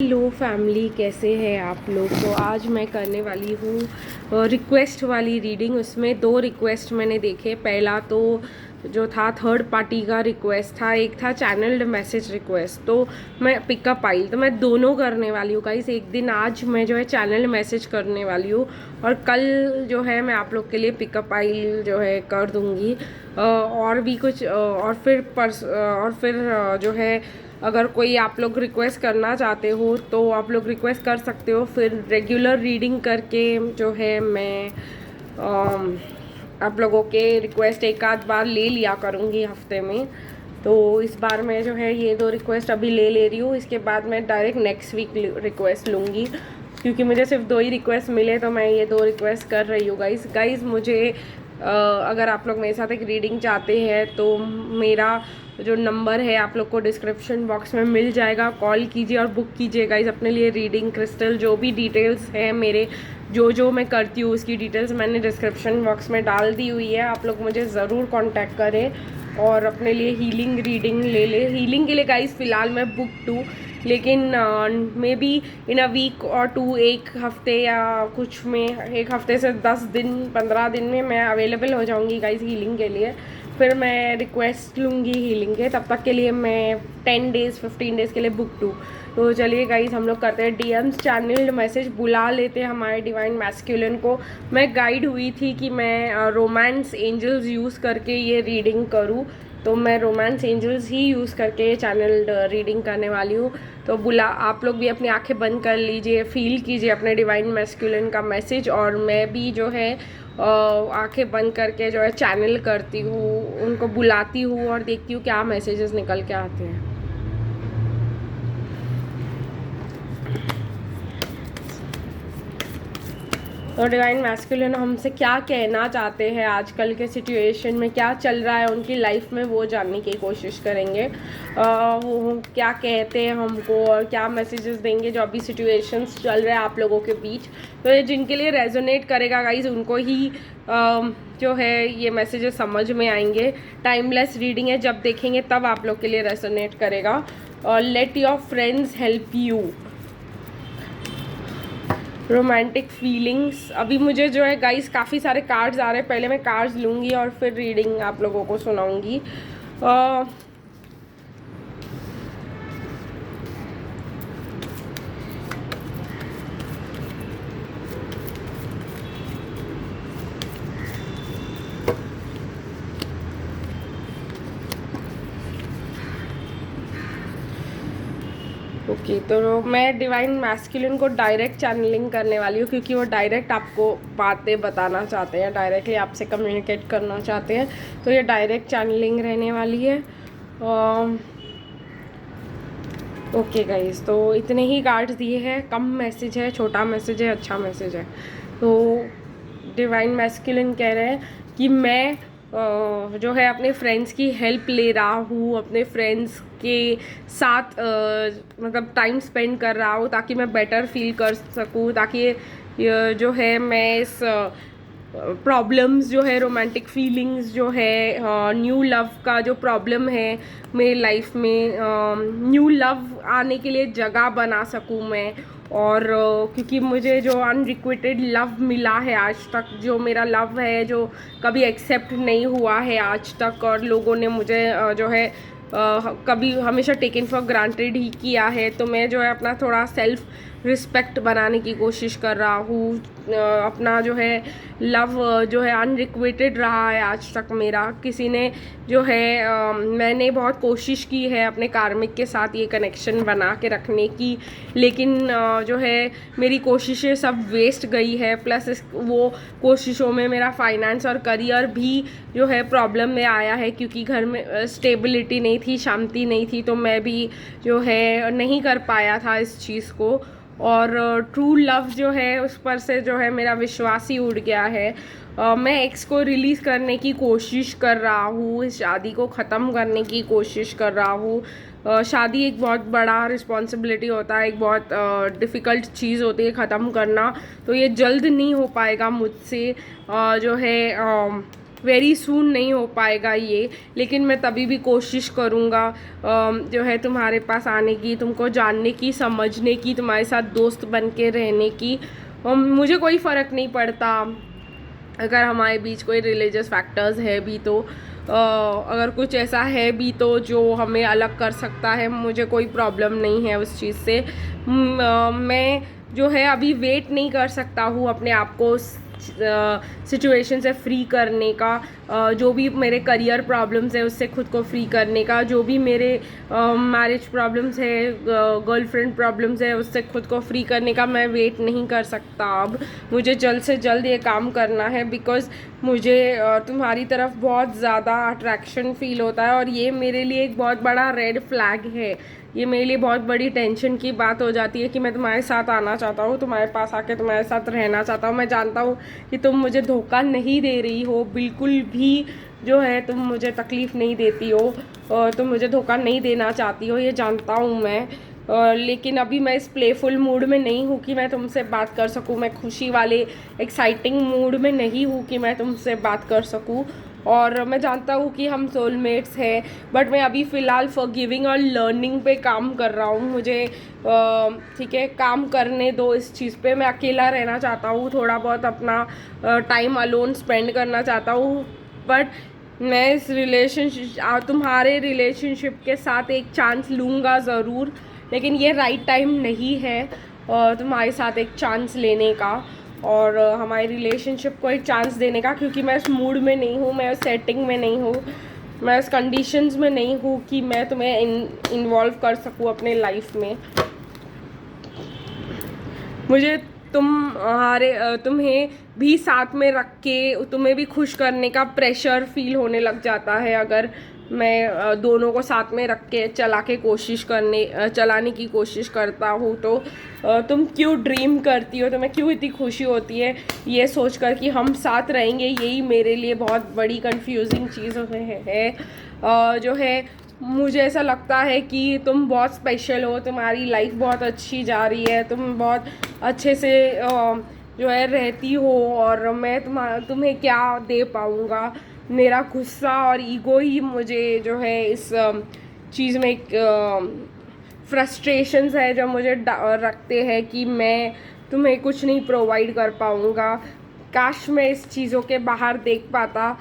Hello family, कैसे हैं आप लोग। तो आज मैं करने वाली हूँ रिक्वेस्ट वाली रीडिंग। उसमें दो रिक्वेस्ट मैंने देखे। पहला तो जो था थर्ड पार्टी का रिक्वेस्ट था, एक था चैनल्ड मैसेज रिक्वेस्ट। तो मैं पिकअप आई तो मैं दोनों करने वाली हूँ गाइस। एक दिन आज मैं जो है चैनल मैसेज करने वाली हूँ और कल जो है मैं आप लोग के लिए पिकअप आई जो है कर दूँगी। और भी कुछ और फिर जो है अगर कोई आप लोग रिक्वेस्ट करना चाहते हो तो आप लोग रिक्वेस्ट कर सकते हो। फिर रेगुलर रीडिंग करके जो है मैं आप लोगों के रिक्वेस्ट एक आध बार ले लिया करूँगी हफ्ते में। तो इस बार मैं जो है ये दो रिक्वेस्ट अभी ले रही हूँ। इसके बाद मैं डायरेक्ट नेक्स्ट वीक रिक्वेस्ट लूँगी, क्योंकि मुझे सिर्फ दो ही रिक्वेस्ट मिले तो मैं ये दो रिक्वेस्ट कर रही हूँ गाइस। मुझे अगर आप लोग मेरे साथ एक रीडिंग चाहते हैं तो मेरा जो नंबर है आप लोग को डिस्क्रिप्शन बॉक्स में मिल जाएगा। कॉल कीजिए और बुक कीजिए गाइस अपने लिए रीडिंग। क्रिस्टल जो भी डिटेल्स है मेरे जो मैं करती हूँ उसकी डिटेल्स मैंने डिस्क्रिप्शन बॉक्स में डाल दी हुई है। आप लोग मुझे ज़रूर कांटेक्ट करें और अपने लिए हीलिंग रीडिंग ले ले। हीलिंग के लिए गाइस फ़िलहाल मैं बुक हूँ, लेकिन may be in a week और टू, एक हफ्ते या कुछ में, एक हफ्ते से 10 दिन 15 दिन में मैं अवेलेबल हो जाऊँगी गाइस हीलिंग के लिए। फिर मैं रिक्वेस्ट लूँगी हीलिंग के। तब तक के लिए मैं 10 डेज़ 15 डेज़ के लिए बुकड हूँ। तो चलिए गाइस हम लोग करते हैं डीएम्स चैनल्ड मैसेज। बुला लेते हैं हमारे डिवाइन मैस्कुलिन को। मैं गाइड हुई थी कि मैं रोमांस एंजल्स यूज़ करके ये रीडिंग करूँ, तो मैं रोमांस एंजल्स ही यूज़ करके चैनल्ड रीडिंग करने वाली हूँ। तो आप लोग भी अपनी आंखें बंद कर लीजिए, फील कीजिए अपने डिवाइन मैस्कुलिन का मैसेज। और मैं भी जो है आंखें बंद करके जो है चैनल करती हूँ, उनको बुलाती हूँ और देखती हूँ क्या मैसेजेस निकल के आते हैं। तो डिवाइन मैस्कुलिन हमसे क्या कहना चाहते हैं, आजकल के सिचुएशन में क्या चल रहा है उनकी लाइफ में, वो जानने की कोशिश करेंगे। वो क्या कहते हैं हमको और क्या मैसेजेस देंगे जो अभी सिचुएशंस चल रहे हैं आप लोगों के बीच। तो ये जिनके लिए रेजोनेट करेगा गाइज उनको ही जो है ये मैसेजेस समझ में आएंगे। टाइमलेस रीडिंग है, जब देखेंगे तब आप लोग के लिए रेजोनेट करेगा। Let your friends help you. Romantic feelings. अभी मुझे जो है गाइस काफ़ी सारे कार्ड्स आ रहे हैं। पहले मैं कार्ड्स लूँगी और फिर रीडिंग आप लोगों को सुनाऊँगी। ओके, तो मैं डिवाइन मैस्कुलिन को डायरेक्ट चैनलिंग करने वाली हूँ, क्योंकि वो डायरेक्ट आपको बातें बताना चाहते हैं, डायरेक्टली आपसे कम्युनिकेट करना चाहते हैं। तो ये डायरेक्ट चैनलिंग रहने वाली है। ओके गाइस, तो इतने ही कार्ड्स दिए हैं। कम मैसेज है, छोटा मैसेज है, अच्छा मैसेज है। तो डिवाइन मैस्कुलिन कह रहे हैं कि मैं जो है अपने फ्रेंड्स की हेल्प ले रहा हूँ, अपने फ्रेंड्स के साथ मतलब टाइम स्पेंड कर रहा हूँ ताकि मैं बेटर फील कर सकूँ, ताकि जो है मैं इस प्रॉब्लम्स जो है, रोमांटिक फीलिंग्स जो है, न्यू लव का जो प्रॉब्लम है मेरी लाइफ में, न्यू लव आने के लिए जगह बना सकूँ मैं। और क्योंकि मुझे जो अनरिक्विटेड लव मिला है आज तक, जो मेरा लव है जो कभी एक्सेप्ट नहीं हुआ है आज तक, और लोगों ने मुझे जो है कभी हमेशा टेकन फॉर ग्रांटेड ही किया है, तो मैं जो है अपना थोड़ा सेल्फ रिस्पेक्ट बनाने की कोशिश कर रहा हूँ। अपना जो है लव जो है अनरिक्वेटेड रहा है आज तक मेरा। किसी ने जो है मैंने बहुत कोशिश की है अपने कार्मिक के साथ ये कनेक्शन बना के रखने की, लेकिन जो है मेरी कोशिशें सब वेस्ट गई है। प्लस वो कोशिशों में मेरा फाइनेंस और करियर भी जो है प्रॉब्लम में आया है, क्योंकि घर में स्टेबिलिटी नहीं थी, शांति नहीं थी, तो मैं भी जो है नहीं कर पाया था इस चीज़ को। और ट्रू लव जो है उस पर से जो है मेरा विश्वास ही उड़ गया है। मैं एक्स को रिलीज़ करने की कोशिश कर रहा हूँ, इस शादी को ख़त्म करने की कोशिश कर रहा हूँ। शादी एक बहुत बड़ा रिस्पॉन्सिबिलिटी होता है, एक बहुत डिफ़िकल्ट चीज़ होती है ख़त्म करना, तो ये जल्द नहीं हो पाएगा मुझसे। जो है वेरी सून नहीं हो पाएगा ये, लेकिन मैं तभी भी कोशिश करूँगा जो है तुम्हारे पास आने की, तुमको जानने की, समझने की, तुम्हारे साथ दोस्त बन के रहने की। मुझे कोई फ़र्क नहीं पड़ता अगर हमारे बीच कोई रिलीजियस फैक्टर्स है भी तो, अगर कुछ ऐसा है भी तो जो हमें अलग कर सकता है, मुझे कोई प्रॉब्लम नहीं है उस चीज़ से। मैं जो है अभी वेट नहीं कर सकता हूँ अपने आप को सिचुएशन से फ्री करने का, जो भी मेरे करियर प्रॉब्लम्स है उससे खुद को फ्री करने का, जो भी मेरे मैरिज प्रॉब्लम्स है, गर्लफ्रेंड प्रॉब्लम्स है, उससे खुद को फ्री करने का मैं वेट नहीं कर सकता। अब मुझे जल्द से जल्द ये काम करना है, बिकॉज़ मुझे तुम्हारी तरफ बहुत ज़्यादा अट्रैक्शन फील होता है, और ये मेरे लिए एक बहुत बड़ा रेड फ्लैग है। ये मेरे लिए बहुत बड़ी टेंशन की बात हो जाती है कि मैं तुम्हारे साथ आना चाहता हूँ, तुम्हारे पास आके तुम्हारे साथ रहना चाहता हूँ। मैं जानता हूँ कि तुम मुझे धोखा नहीं दे रही हो, बिल्कुल भी जो है तुम मुझे तकलीफ़ नहीं देती हो, और तुम मुझे धोखा नहीं देना चाहती हो, ये जानता हूँ मैं। लेकिन अभी मैं इस प्लेफुल मूड में नहीं हूँ कि मैं तुमसे बात कर सकूँ, मैं खुशी वाले एक्साइटिंग मूड में नहीं हूँ कि मैं तुमसे बात कर सकूँ। और मैं जानता हूँ कि हम सोलमेट्स हैं, बट मैं अभी फ़िलहाल फॉरगिविंग और लर्निंग पे काम कर रहा हूँ। मुझे ठीक है, काम करने दो इस चीज़ पे। मैं अकेला रहना चाहता हूँ, थोड़ा बहुत अपना टाइम अलोन स्पेंड करना चाहता हूँ, बट मैं इस तुम्हारे रिलेशनशिप के साथ एक चांस लूँगा ज़रूर, लेकिन ये राइट टाइम नहीं है तुम्हारे साथ एक चांस लेने का और हमारे रिलेशनशिप को एक चांस देने का, क्योंकि मैं उस मूड में नहीं हूँ, मैं उस सेटिंग में नहीं हूँ, मैं उस कंडीशंस में नहीं हूँ कि मैं तुम्हें इन्वॉल्व कर सकूँ अपने लाइफ में। मुझे तुम्हें भी साथ में रख के तुम्हें भी खुश करने का प्रेशर फील होने लग जाता है अगर मैं दोनों को साथ में रख के चलाने की कोशिश करता हूँ। तो तुम क्यों ड्रीम करती हो, तुम्हें क्यों इतनी खुशी होती है ये सोचकर कि हम साथ रहेंगे, यही मेरे लिए बहुत बड़ी कंफ्यूजिंग चीज़ है। जो है मुझे ऐसा लगता है कि तुम बहुत स्पेशल हो, तुम्हारी लाइफ बहुत अच्छी जा रही है, तुम बहुत अच्छे से जो है रहती हो, और मैं तुम्हें क्या दे पाऊँगा। मेरा गुस्सा और ईगो ही मुझे जो है इस चीज़ में एक फ्रस्ट्रेशंस है जो मुझे रखते हैं कि मैं तुम्हें कुछ नहीं प्रोवाइड कर पाऊँगा। काश मैं इस चीज़ों के बाहर देख पाता,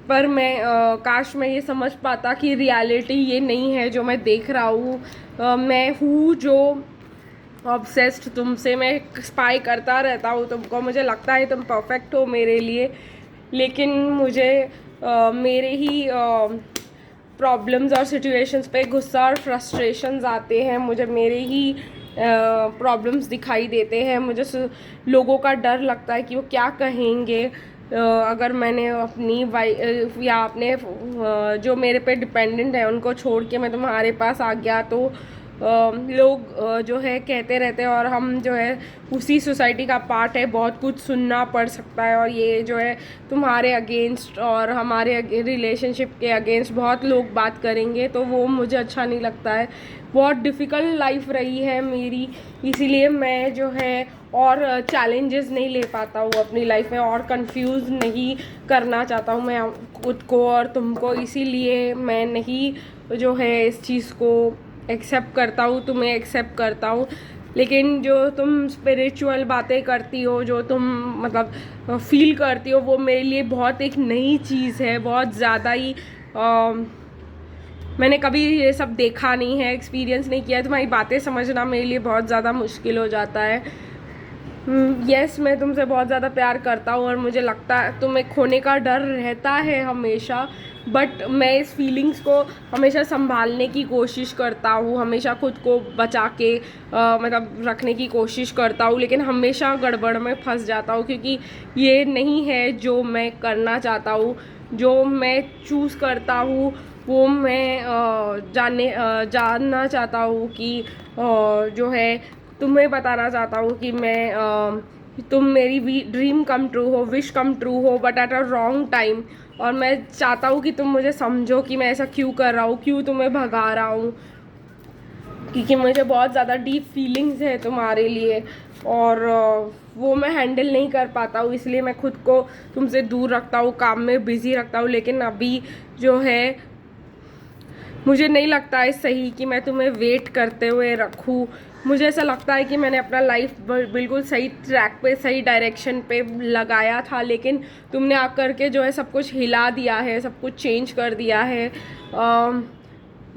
पर मैं काश मैं ये समझ पाता कि रियलिटी ये नहीं है जो मैं देख रहा हूँ। मैं हूँ जो ऑब्सेस्ड तुमसे, मैं स्पाई करता रहता हूँ तुमको, मुझे लगता है तुम परफेक्ट हो मेरे लिए, लेकिन मुझे मेरे ही प्रॉब्लम्स और सिचुएशंस पे गुस्सा और फ्रस्ट्रेशंस आते हैं, मुझे मेरे ही प्रॉब्लम्स दिखाई देते हैं, मुझे लोगों का डर लगता है कि वो क्या कहेंगे अगर मैंने अपनी वाइफ या अपने जो मेरे पे डिपेंडेंट है उनको छोड़ के मैं तुम्हारे पास आ गया, तो लोग जो है कहते रहते हैं, और हम जो है उसी सोसाइटी का पार्ट है, बहुत कुछ सुनना पड़ सकता है, और ये जो है तुम्हारे अगेंस्ट और हमारे रिलेशनशिप के अगेंस्ट बहुत लोग बात करेंगे, तो वो मुझे अच्छा नहीं लगता है। बहुत डिफ़िकल्ट लाइफ रही है मेरी, इसीलिए मैं जो है और चैलेंजेस नहीं ले पाता हूँ अपनी लाइफ में, और कंफ्यूज नहीं करना चाहता हूँ मैं खुद को और तुमको, इसीलिए मैं नहीं जो है इस चीज़ को एक्सेप्ट करता हूँ, तुम्हें एक्सेप्ट करता हूँ। लेकिन जो तुम स्पिरिचुअल बातें करती हो, जो तुम मतलब फील करती हो, वो मेरे लिए बहुत एक नई चीज़ है, बहुत ज़्यादा ही मैंने कभी ये सब देखा नहीं है, एक्सपीरियंस नहीं किया है। तुम्हारी बातें समझना मेरे लिए बहुत ज़्यादा मुश्किल हो जाता है। यस, मैं तुमसे बहुत ज़्यादा प्यार करता हूँ, और मुझे लगता है तुम्हें खोने का डर रहता है हमेशा, बट मैं इस फीलिंग्स को हमेशा संभालने की कोशिश करता हूँ, हमेशा खुद को बचा के मतलब रखने की कोशिश करता हूँ, लेकिन हमेशा गड़बड़ में फंस जाता हूँ, क्योंकि ये नहीं है जो मैं करना चाहता हूँ। जो मैं चूज़ करता हूँ वो मैं जानना चाहता हूँ कि जो है तुम्हें बताना चाहता हूँ कि तुम मेरी ड्रीम कम ट्रू हो, विश कम ट्रू हो, but at a wrong time. और मैं चाहता हूँ कि तुम मुझे समझो कि मैं ऐसा क्यों कर रहा हूँ, क्यों तुम्हें भगा रहा हूँ, क्योंकि मुझे बहुत ज़्यादा डीप फीलिंग्स है तुम्हारे लिए, और वो मैं हैंडल नहीं कर पाता हूँ, इसलिए मैं खुद को तुमसे दूर रखता हूँ, काम में बिज़ी रखता हूँ। लेकिन अभी जो है मुझे नहीं लगता है सही कि मैं तुम्हें वेट करते हुए रखूँ। मुझे ऐसा लगता है कि मैंने अपना लाइफ बिल्कुल सही ट्रैक पे, सही डायरेक्शन पे लगाया था, लेकिन तुमने आकर के जो है सब कुछ हिला दिया है, सब कुछ चेंज कर दिया है।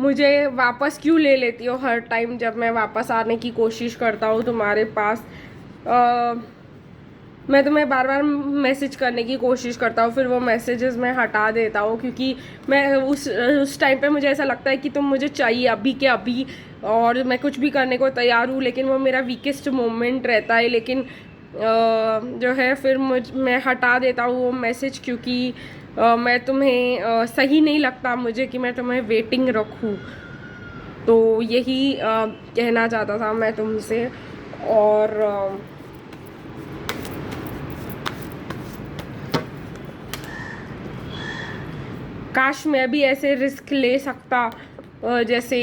मुझे वापस क्यों ले लेती हो हर टाइम जब मैं वापस आने की कोशिश करता हूँ तुम्हारे पास? मैं तुम्हें बार बार मैसेज करने की कोशिश करता हूँ, फिर वो मैसेजेस मैं हटा देता हूँ, क्योंकि मैं उस टाइम पे मुझे ऐसा लगता है कि तुम मुझे चाहिए अभी के अभी, और मैं कुछ भी करने को तैयार हूँ, लेकिन वो मेरा वीकेस्ट मोमेंट रहता है। लेकिन जो है फिर मैं हटा देता हूँ वो मैसेज, क्योंकि मैं तुम्हें सही नहीं लगता मुझे कि मैं तुम्हें वेटिंग रखूँ। तो यही कहना चाहता था मैं तुमसे। और काश मैं भी ऐसे रिस्क ले सकता, जैसे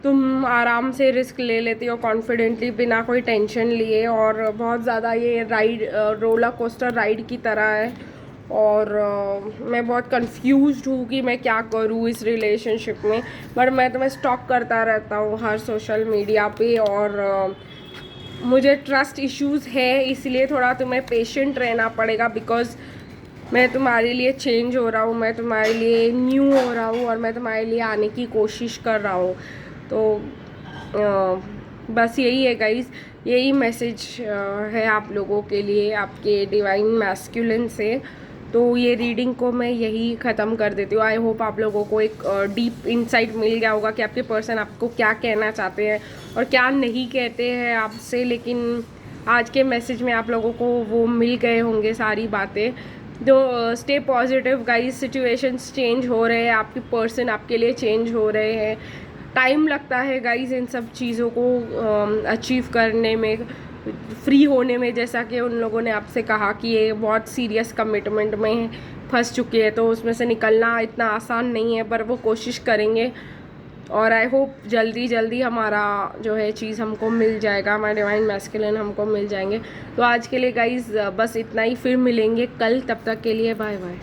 तुम आराम से रिस्क ले लेती हो कॉन्फिडेंटली, बिना कोई टेंशन लिए। और बहुत ज़्यादा ये राइड रोलर कोस्टर राइड की तरह है, और मैं बहुत कंफ्यूज्ड हूँ कि मैं क्या करूँ इस रिलेशनशिप में। पर मैं तुम्हें स्टॉक करता रहता हूँ हर सोशल मीडिया पे, और मुझे ट्रस्ट इश्यूज़ है, इसलिए थोड़ा तुम्हें पेशेंट रहना पड़ेगा, बिकॉज़ मैं तुम्हारे लिए चेंज हो रहा हूँ, मैं तुम्हारे लिए न्यू हो रहा हूँ, और मैं तुम्हारे लिए आने की कोशिश कर रहा हूँ। तो बस यही है गाइस, यही मैसेज है आप लोगों के लिए, आपके डिवाइन मैस्कुलिन से। तो ये रीडिंग को मैं यही ख़त्म कर देती हूँ। आई होप आप लोगों को एक डीप इंसाइट मिल गया होगा कि आपके पर्सन आपको क्या कहना चाहते हैं और क्या नहीं कहते हैं आपसे। लेकिन आज के मैसेज में आप लोगों को वो मिल गए होंगे सारी बातें। जो stay positive guys, situations change हो रहे हैं, आपके पर्सन आपके लिए चेंज हो रहे हैं। टाइम लगता है गाइस इन सब चीज़ों को अचीव करने में, फ्री होने में। जैसा कि उन लोगों ने आपसे कहा कि ये बहुत सीरियस कमिटमेंट में फंस चुके हैं, तो उसमें से निकलना इतना आसान नहीं है, पर वो कोशिश करेंगे। और आई होप जल्दी जल्दी हमारा जो है चीज़ हमको मिल जाएगा, हमारे डिवाइन मैस्कुलिन हमको मिल जाएंगे। तो आज के लिए गाइस बस इतना ही, फिर मिलेंगे कल, तब तक के लिए बाय बाय।